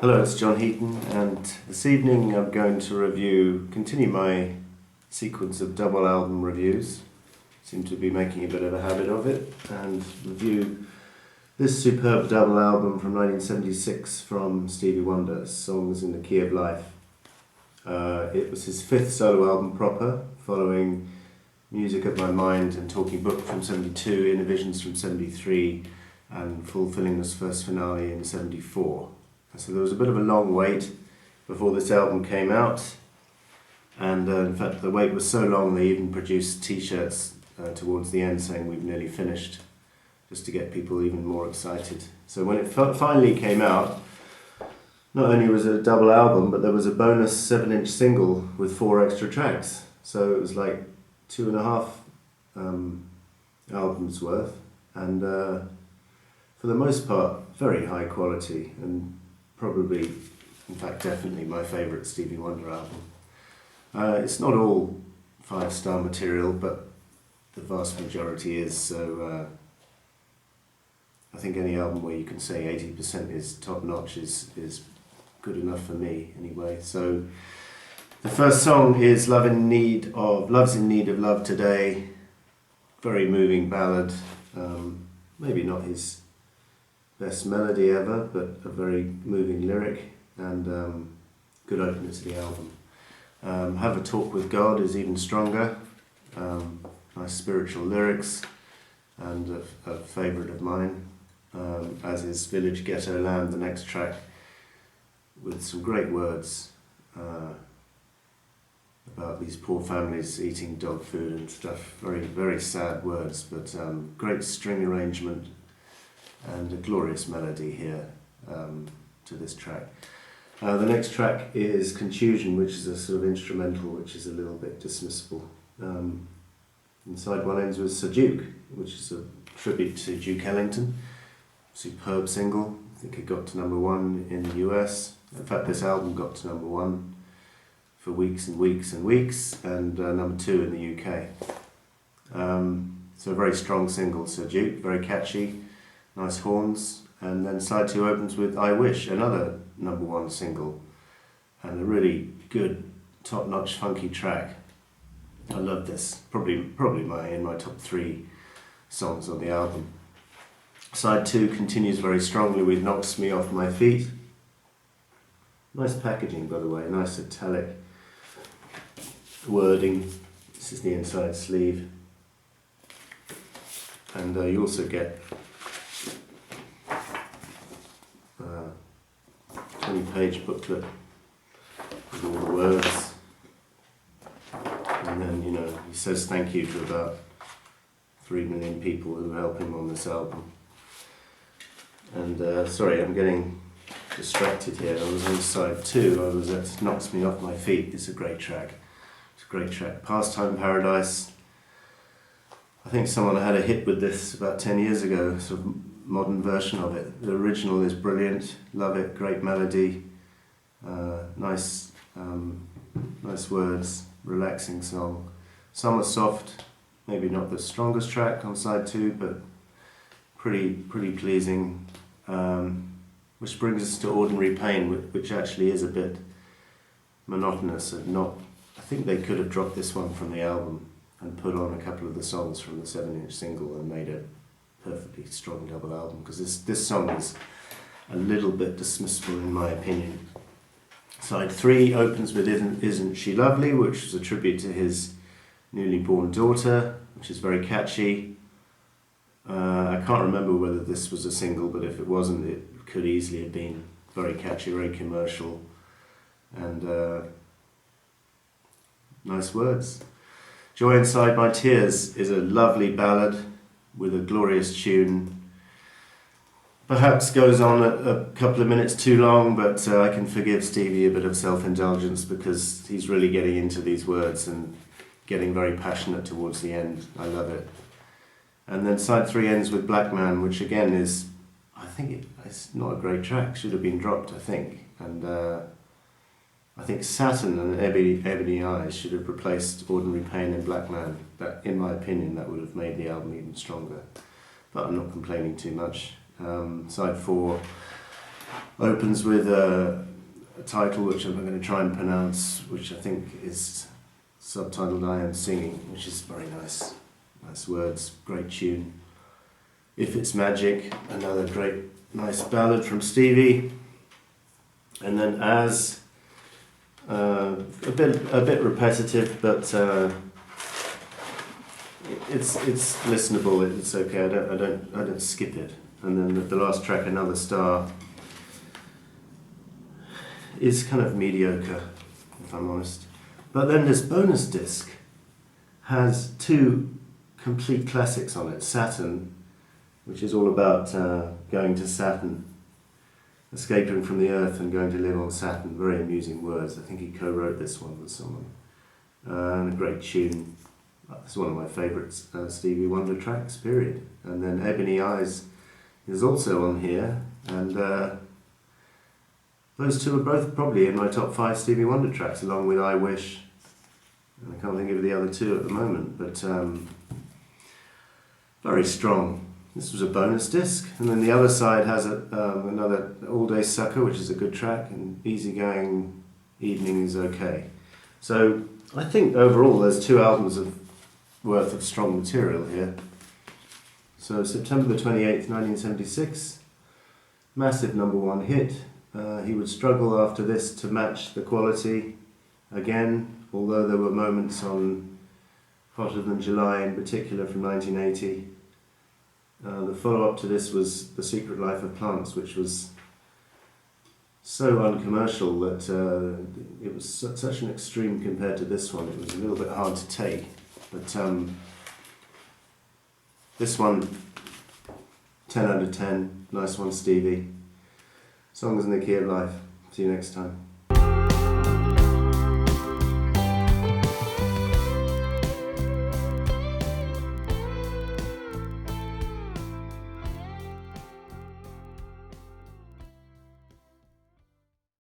Hello, it's John Heaton, and this evening I'm going to continue my sequence of double album reviews. Seem to be making a bit of a habit of it, and review this superb double album from 1976 from Stevie Wonder, Songs in the Key of Life. It was his fifth solo album proper, following Music of My Mind and Talking Book from 72, Inner Visions from 73, and Fulfilling This First Finale in 74. So there was a bit of a long wait before this album came out, and in fact the wait was so long they even produced t-shirts towards the end saying we've nearly finished, just to get people even more excited. So when it finally came out, not only was it a double album, but there was a bonus 7-inch single with 4 extra tracks, so it was like 2.5 albums worth, and for the most part very high quality, and probably, in fact definitely my favourite Stevie Wonder album. It's not all 5-star material, but the vast majority is, so I think any album where you can say 80% is top notch is good enough for me anyway. So the first song is Love's in Need of Love Today. Very moving ballad, maybe not his best melody ever, but a very moving lyric, and good opener to the album. Have a Talk with God is even stronger, nice spiritual lyrics, and a favourite of mine, as is Village Ghetto Land, the next track, with some great words about these poor families eating dog food and stuff. Very, very sad words, but great string arrangement and a glorious melody here to this track. The next track is Confusion, which is a sort of instrumental, which is a little bit dismissible. Inside One ends with Sir Duke, which is a tribute to Duke Ellington. Superb single. I think it got to #1 in the US. In fact, this album got to #1 for weeks and weeks and weeks, and #2 in the UK. So a very strong single, Sir Duke, very catchy. Nice horns, and then side 2 opens with I Wish, another #1 single, and a really good, top-notch, funky track. I love this. Probably in my top 3 songs on the album. Side 2 continues very strongly with Knocks Me Off My Feet. Nice packaging, by the way, nice italic wording. This is the inside sleeve, and you also get 20-page booklet with all the words, and then he says thank you to about 3 million people who help him on this album. And sorry, I'm getting distracted here. I was on side 2. I was at Knocks Me Off My Feet. It's a great track. Pastime Paradise. I think someone had a hit with this about 10 years ago, sort of modern version of it. The original is brilliant, love it, great melody, nice words, relaxing song. Summer Soft, maybe not the strongest track on side 2, but pretty pleasing. Which brings us to Ordinary Pain, which actually is a bit monotonous and not. I think they could have dropped this one from the album and put on a couple of the songs from the 7-inch single and made it perfectly strong double album, because this song is a little bit dismissible in my opinion. Side 3 opens with Isn't She Lovely, which is a tribute to his newly born daughter, which is very catchy. I can't remember whether this was a single, but if it wasn't, it could easily have been. Very catchy, very commercial, and nice words. Joy Inside My Tears is a lovely ballad with a glorious tune. Perhaps goes on a couple of minutes too long, but I can forgive Stevie a bit of self-indulgence, because he's really getting into these words and getting very passionate towards the end. I love it. And then side 3 ends with Black Man, which again is, I think it's not a great track, should have been dropped, I think. And I think Saturn and Ebony Eyes should have replaced Ordinary Pain and Black Man. That, in my opinion, that would have made the album even stronger. But I'm not complaining too much. Side 4 Opens with a title which I'm going to try and pronounce, which I think is subtitled I Am Singing, which is very nice. Nice words, great tune. If It's Magic, another great, nice ballad from Stevie. And then As, a bit repetitive, but it's listenable. It's okay. I don't skip it. And then the last track, Another Star, is kind of mediocre, if I'm honest. But then this bonus disc has two complete classics on it. Saturn, which is all about going to Saturn, escaping from the Earth and going to live on Saturn. Very amusing words. I think he co-wrote this one with someone. And a great tune. It's one of my favourites, Stevie Wonder tracks, period. And then Ebony Eyes is also on here, and those two are both probably in my top 5 Stevie Wonder tracks, along with I Wish. And I can't think of the other two at the moment, but very strong. This was a bonus disc, and then the other side has another All Day Sucker, which is a good track, and Easygoing Evening is okay. So I think overall there's 2 albums worth of strong material here. So September the 28th, 1976, massive #1 hit. He would struggle after this to match the quality again, although there were moments on Hotter Than July in particular from 1980. The follow-up to this was The Secret Life of Plants, which was so uncommercial that it was such an extreme compared to this one. It was a little bit hard to take, but this one, 10 out of 10, nice one Stevie. Songs in the Key of Life. See you next time.